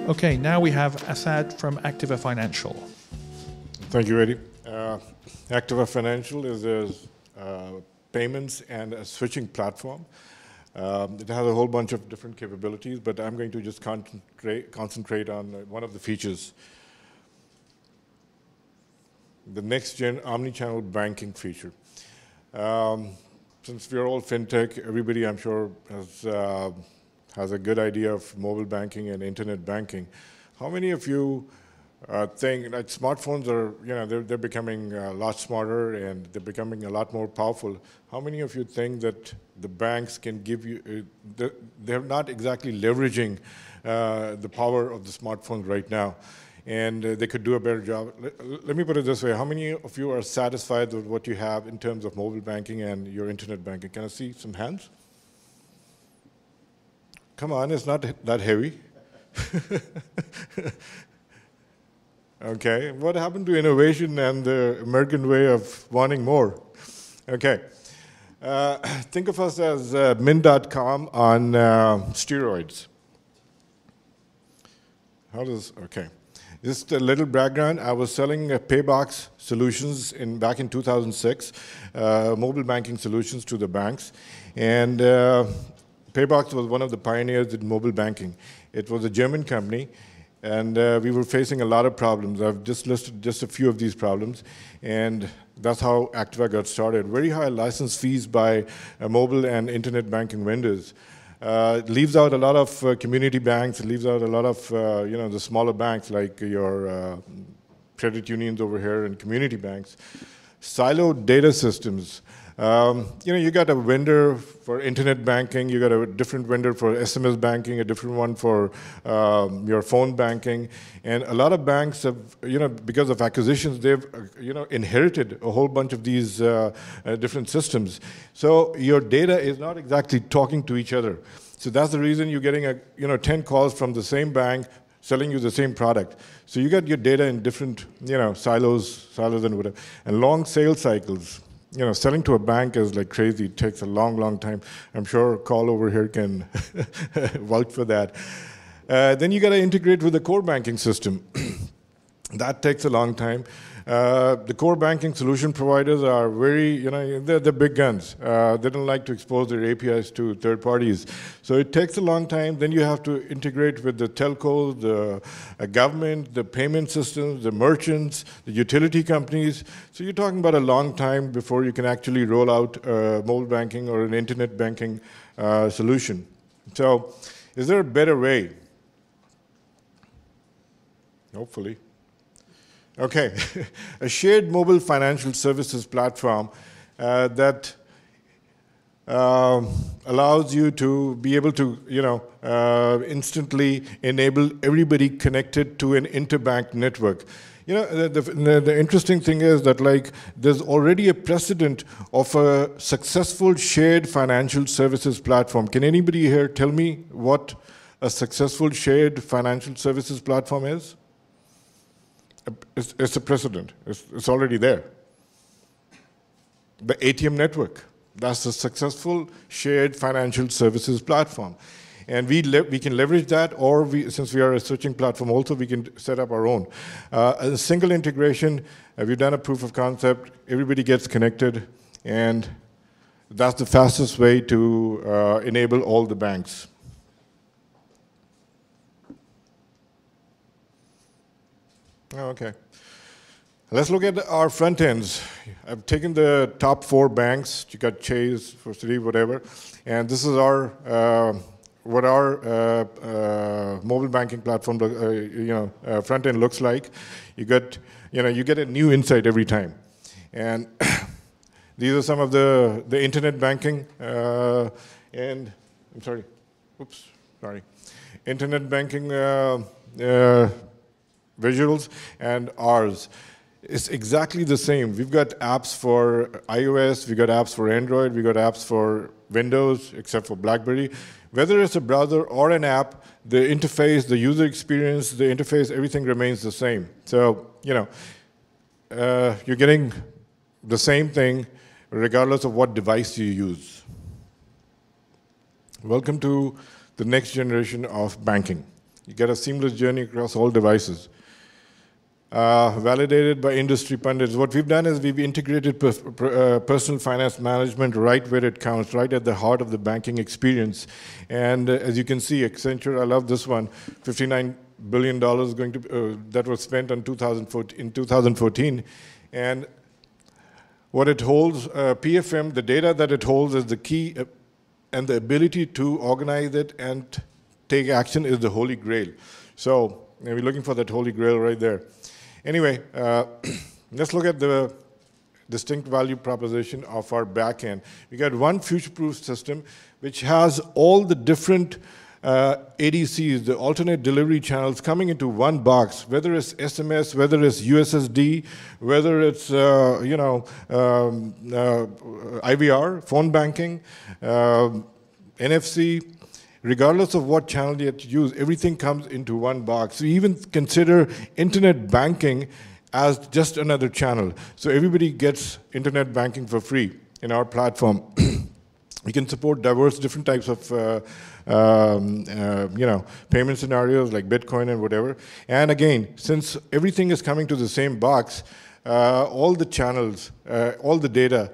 Okay, now we have Asad from Activa Financial. Thank you, Eddie. Activa Financial is a payments and a switching platform. It has a whole bunch of different capabilities, but I'm going to just concentrate on one of the features. The next-gen omni-channel banking feature. Since we're all fintech, everybody I'm sure has a good idea of mobile banking and internet banking. How many of you think that smartphones are, they're becoming a lot smarter and they're becoming a lot more powerful? How many of you think that the banks can give you, they're not exactly leveraging the power of the smartphones right now, and they could do a better job? Let me put it this way. How many of you are satisfied with what you have in terms of mobile banking and your internet banking? Can I see some hands? Come on, it's not that heavy. Okay, what happened to innovation and the American way of wanting more? Okay, think of us as Mint.com on steroids. Okay. Just a little background. I was selling Paybox solutions back in 2006, mobile banking solutions to the banks. And Paybox was one of the pioneers in mobile banking. It was a German company, and we were facing a lot of problems. I've just listed just a few of these problems, and that's how Activa got started. Very high license fees by mobile and internet banking vendors. It leaves out a lot of community banks. It leaves out a lot of the smaller banks like your credit unions over here and community banks. Siloed data systems. You got a vendor for internet banking, you got a different vendor for SMS banking, a different one for your phone banking, and a lot of banks have, because of acquisitions, they've, inherited a whole bunch of these different systems. So your data is not exactly talking to each other. So that's the reason you're getting 10 calls from the same bank selling you the same product. So you got your data in different, silos and whatever, and long sales cycles. Selling to a bank is like crazy. It takes a long, long time. I'm sure Carl over here can vouch for that. Then you got to integrate with the core banking system. That takes a long time. The core banking solution providers are very, they're big guns. They don't like to expose their APIs to third parties. So it takes a long time. Then you have to integrate with the telcos, the government, the payment systems, the merchants, the utility companies. So you're talking about a long time before you can actually roll out mobile banking or an internet banking solution. So is there a better way? Hopefully. Okay, a shared mobile financial services platform that allows you to be able to, instantly enable everybody connected to an interbank network. The interesting thing is that, there's already a precedent of a successful shared financial services platform. Can anybody here tell me what a successful shared financial services platform is? It's a precedent. It's already there. The ATM network. That's a successful shared financial services platform. And we can leverage that, or since we are a switching platform also, we can set up our own. A single integration, we've done a proof of concept, everybody gets connected, and that's the fastest way to enable all the banks. Okay. Let's look at our front ends. I've taken the top 4 banks. You got Chase, First City, whatever, and this is our what our mobile banking platform, front end looks like. You get a new insight every time, and these are some of the internet banking and internet banking visuals and ours. It's exactly the same. We've got apps for iOS, we've got apps for Android, we've got apps for Windows, except for BlackBerry. Whether it's a browser or an app, the interface, the user experience, the interface, everything remains the same. So, you're getting the same thing regardless of what device you use. Welcome to the next generation of banking. You get a seamless journey across all devices. Validated by industry pundits. What we've done is we've integrated personal finance management right where it counts, right at the heart of the banking experience. And as you can see, Accenture, I love this one, $59 billion going to, that was spent on in 2014. And what it holds, PFM, the data that it holds is the key, and the ability to organize it and take action is the holy grail. So we're looking for that holy grail right there. Anyway, let's look at the distinct value proposition of our backend. We got one future-proof system which has all the different ADCs, the alternate delivery channels, coming into one box, whether it's SMS, whether it's USSD, whether it's IVR, phone banking, NFC. Regardless of what channel you have to use, everything comes into one box. We even consider internet banking as just another channel. So everybody gets internet banking for free in our platform. We can support diverse different types of payment scenarios like Bitcoin and whatever. And again, since everything is coming to the same box, all the channels, all the data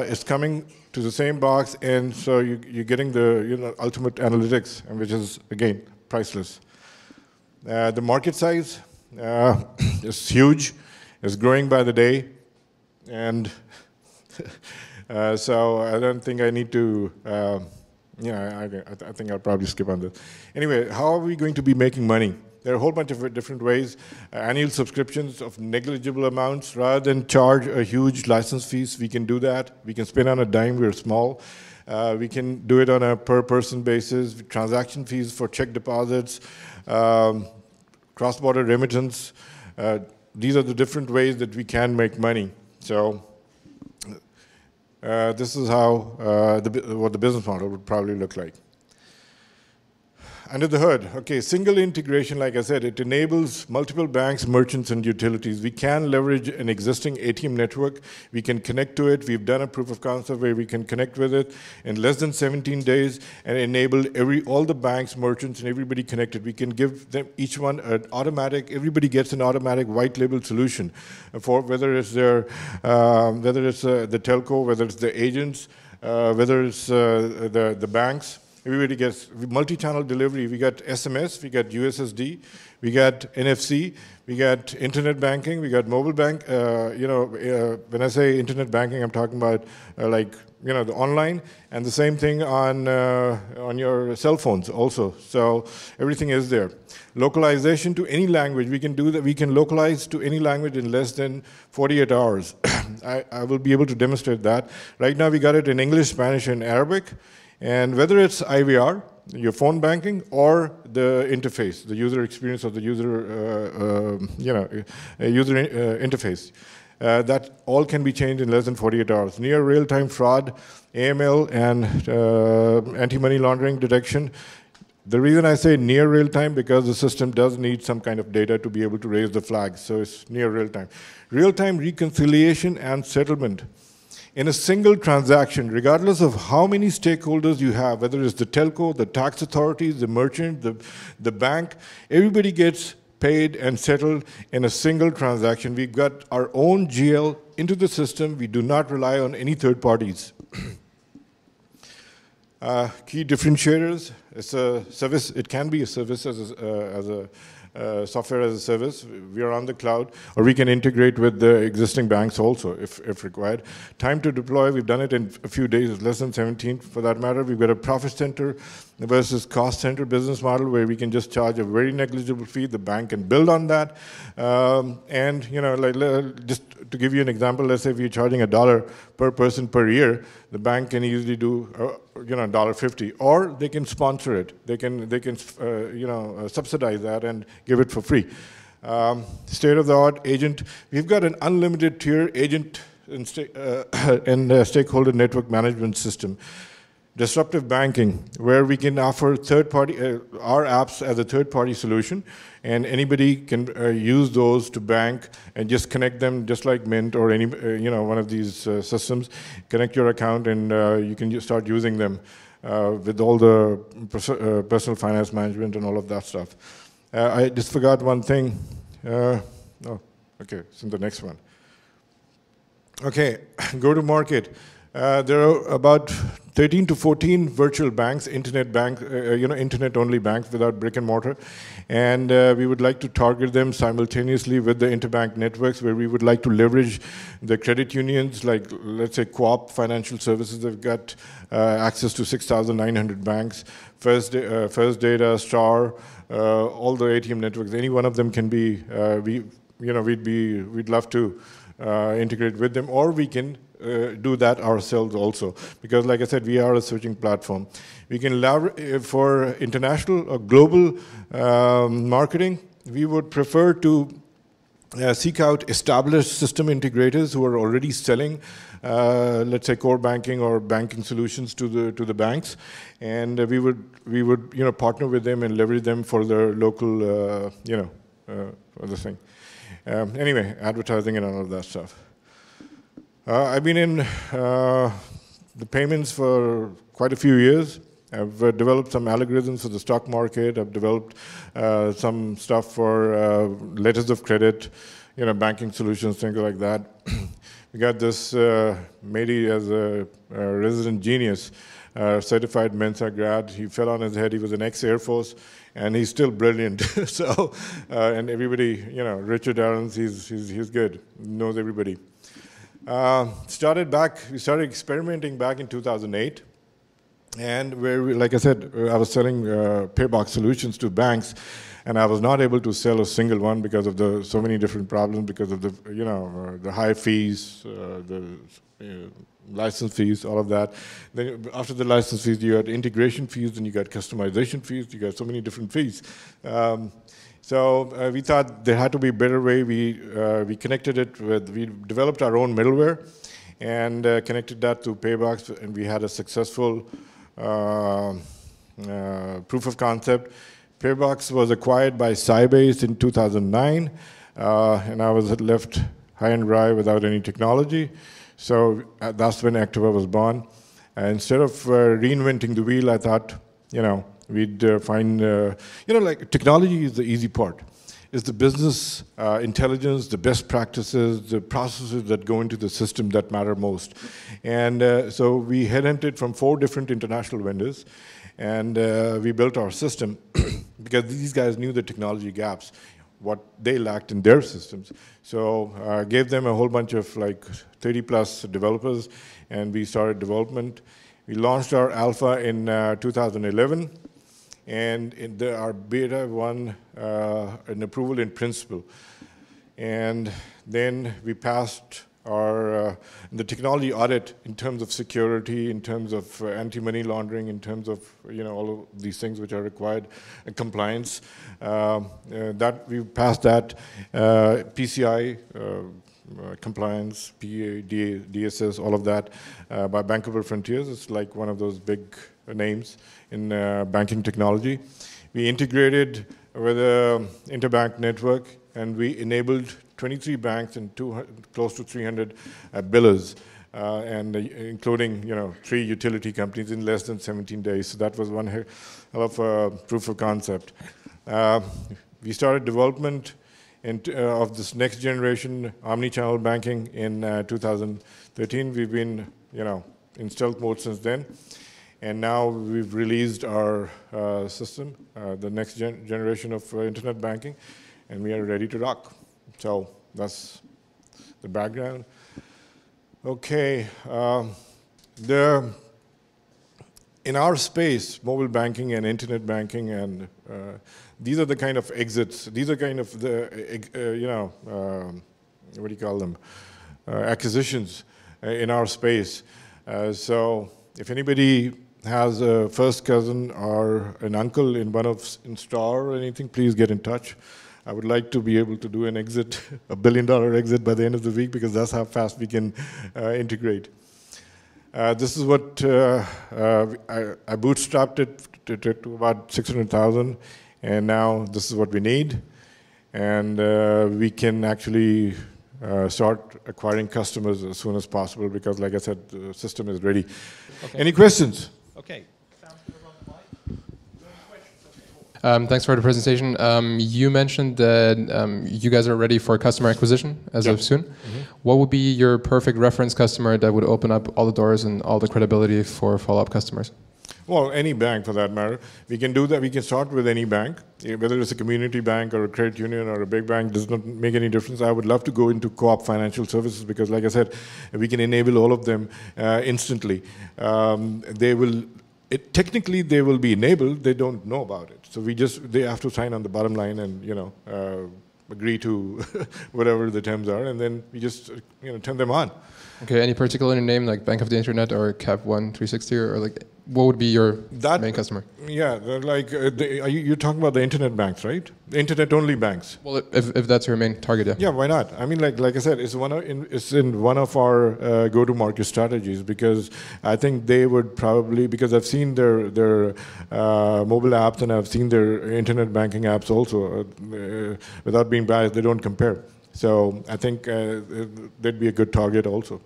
is coming to the same box, and so you're getting the ultimate analytics, which is again priceless. The market size is huge, it's growing by the day, and so I don't think I need to. I think I'll probably skip on this. Anyway, how are we going to be making money? There are a whole bunch of different ways. Annual subscriptions of negligible amounts. Rather than charge a huge license fees, we can do that. We can spend on a dime, we're small. We can do it on a per-person basis. Transaction fees for check deposits, cross-border remittance. These are the different ways that we can make money. So this is how what the business model would probably look like. Under the hood, okay, single integration, like I said, it enables multiple banks, merchants, and utilities. We can leverage an existing ATM network. We can connect to it. We've done a proof of concept where we can connect with it in less than 17 days and enable all the banks, merchants, and everybody connected. We can give them each one an automatic, everybody gets an automatic white label solution for whether it's the telco, whether it's the agents, whether it's the banks. Everybody gets multi-channel delivery. We got SMS, we got USSD, we got NFC, we got internet banking, we got mobile bank. When I say internet banking, I'm talking about the online, and the same thing on your cell phones also. So everything is there. Localization to any language, we can do that. We can localize to any language in less than 48 hours. I will be able to demonstrate that. Right now, we got it in English, Spanish, and Arabic. And whether it's IVR, your phone banking, or the interface, the user experience of the user, interface, that all can be changed in less than 48 hours. Near real-time fraud, AML, and anti-money laundering detection. The reason I say near real-time, because the system does need some kind of data to be able to raise the flags, so it's near real-time. Real-time reconciliation and settlement. In a single transaction, regardless of how many stakeholders you have, whether it's the telco, the tax authorities, the merchant, the bank, everybody gets paid and settled in a single transaction. We've got our own GL into the system. We do not rely on any third parties. Key differentiators, it's a service, it can be a service as a software as a service. We are on the cloud, or we can integrate with the existing banks also if required. Time to deploy, we've done it in a few days, less than 17 for that matter. We've got a profit center versus cost center business model where we can just charge a very negligible fee. The bank can build on that. Just to give you an example, let's say if you're charging $1 per person per year, the bank can easily do $1.50, or they can sponsor it. They can subsidize that and give it for free. State-of-the-art agent. We've got an unlimited tier agent and stakeholder network management system. Disruptive banking, where we can offer third-party our apps as a third-party solution, and anybody can use those to bank and just connect them, just like Mint or any one of these systems. Connect your account, and you can just start using them with all the personal finance management and all of that stuff. I just forgot one thing. Oh, okay, it's in the next one. Okay, go to market. There are about 13 to 14 virtual banks, internet-only banks without brick and mortar, and we would like to target them simultaneously with the interbank networks, where we would like to leverage the credit unions, like let's say Co-op Financial Services. They've got access to 6,900 banks. First Data, Star, all the ATM networks. Any one of them can be. We'd love to integrate with them, or we can do that ourselves also, because like I said, we are a switching platform. We can for international or global marketing, we would prefer to seek out established system integrators who are already selling, let's say, core banking or banking solutions to the banks, and we would partner with them and leverage them for their local other thing. Anyway, advertising and all of that stuff. I've been in the payments for quite a few years. I've developed some algorithms for the stock market. I've developed some stuff for letters of credit, banking solutions, things like that. We got this Mehdi as a resident genius, certified Mensa grad. He fell on his head. He was an ex-Air Force, and he's still brilliant. So, and everybody, Richard Aarons, he's good, knows everybody. We started experimenting back in 2008, and where, like I said, I was selling paybox solutions to banks, and I was not able to sell a single one because of so many different problems, because of the high fees, the license fees, all of that. Then after the license fees, you got integration fees, and you got customization fees. You got so many different fees. So we thought there had to be a better way. We connected it with, we developed our own middleware and connected that to Paybox, and we had a successful proof of concept. Paybox was acquired by Sybase in 2009, and I was left high and dry without any technology. So that's when Activa was born. Instead of reinventing the wheel, I thought, we'd find, like technology is the easy part. It's the business intelligence, the best practices, the processes that go into the system that matter most. And so we headhunted from 4 different international vendors, and we built our system because these guys knew the technology gaps, what they lacked in their systems. So I gave them a whole bunch of like 30+ developers, and we started development. We launched our alpha in 2011. And our beta won an approval in principle. And then we passed the technology audit in terms of security, in terms of anti-money laundering, in terms of all of these things which are required, compliance. That we passed that, PCI, compliance, PA, DSS, all of that by Bankable Frontiers. It's like one of those big names in banking technology. We integrated with the interbank network, and we enabled 23 banks and close to 300 billers, and including 3 utility companies in less than 17 days. So that was one hell of a proof of concept. We started development of this next generation omni-channel banking in 2013. We've been in stealth mode since then. And now we've released our system, the next generation of internet banking, and we are ready to rock. So that's the background. Okay, in our space, mobile banking and internet banking, and these are the kind of exits. These are kind of the, what do you call them? Acquisitions in our space. So if anybody has a first cousin or an uncle in Star or anything, please get in touch. I would like to be able to do an exit, a $1 billion exit by the end of the week, because that's how fast we can integrate. This is what I bootstrapped it to about 600,000, and now this is what we need, and we can actually start acquiring customers as soon as possible, because, like I said, the system is ready. Okay. Any questions? Okay. Thanks for the presentation. You mentioned that you guys are ready for customer acquisition as of soon. What would be your perfect reference customer that would open up all the doors and all the credibility for follow-up customers? Well, any bank for that matter. We can do that. We can start with any bank, whether it's a community bank or a credit union or a big bank, does not make any difference. I would love to go into co-op financial services because, like I said, we can enable all of them instantly. Technically, they will be enabled. They don't know about it. So they have to sign on the bottom line and, agree to whatever the terms are, and then we just, turn them on. Okay, any particular name like Bank of the Internet or Cap 1 360 or like what would be your main customer? Yeah, like you're talking about the internet banks, right? The internet-only banks. Well, if that's your main target, yeah. Yeah, why not? I mean, like I said, it's in one of our go-to-market strategies because I think they would probably, because I've seen their mobile apps and I've seen their internet banking apps also. Without being biased, they don't compare. So I think they'd be a good target also.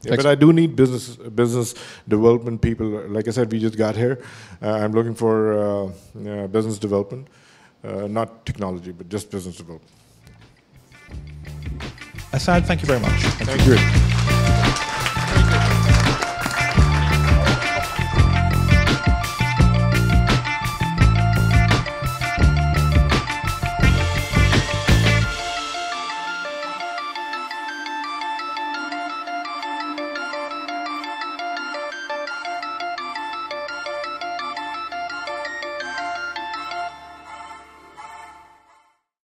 Yeah, but I do need business development people. Like I said, we just got here. I'm looking for business development, not technology, but just business development. Asad, thank you very much. Thank you.